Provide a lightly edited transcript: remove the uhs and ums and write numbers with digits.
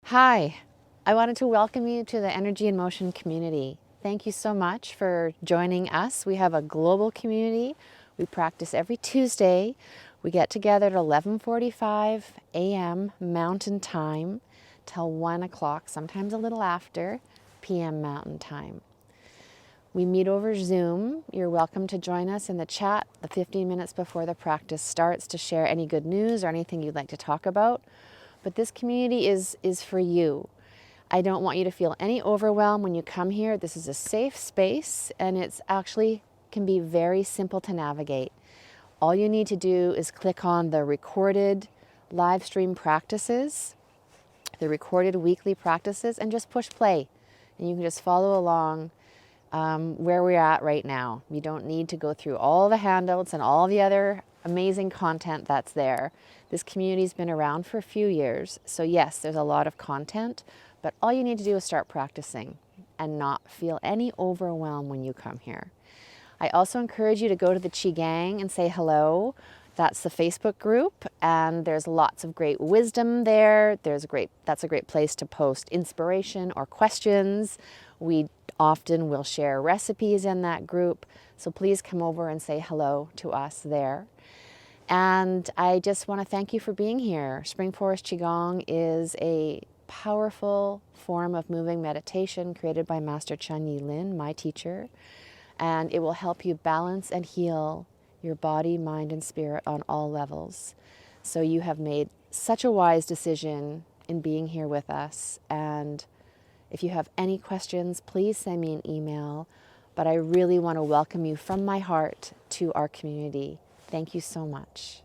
Hi, I wanted to welcome you to the Energy in Motion community. Thank you so much for joining us. We have a global community. We practice every Tuesday. We get together at 11:45 a.m. Mountain Time till 1 o'clock, sometimes a little after p.m. Mountain Time. We meet over Zoom. You're welcome to join us in the chat the 15 minutes before the practice starts to share any good news or anything you'd like to talk about. But this community is for you. I don't want you to feel any overwhelm when you come here. This is a safe space and it's actually can be very simple to navigate. All you need to do is click on the recorded live stream practices, the recorded weekly practices, and just push play. And you can just follow along where we're at right now. You don't need to go through all the handouts and all the other amazing content that's there. This community's been around for a few years, so yes, there's a lot of content, but all you need to do is start practicing and not feel any overwhelm when you come here. I also encourage you to go to the Qigong and say hello. That's the Facebook group, and there's lots of great wisdom there. That's a great place to post inspiration or questions. We often will share recipes in that group, so please come over and say hello to us there. And I just want to thank you for being here. Spring Forest Qigong is a powerful form of moving meditation created by Master Chun Yi Lin, my teacher, and it will help you balance and heal your body, mind, and spirit on all levels. So you have made such a wise decision in being here with us, and if you have any questions, please send me an email, but I really want to welcome you from my heart to our community. Thank you so much.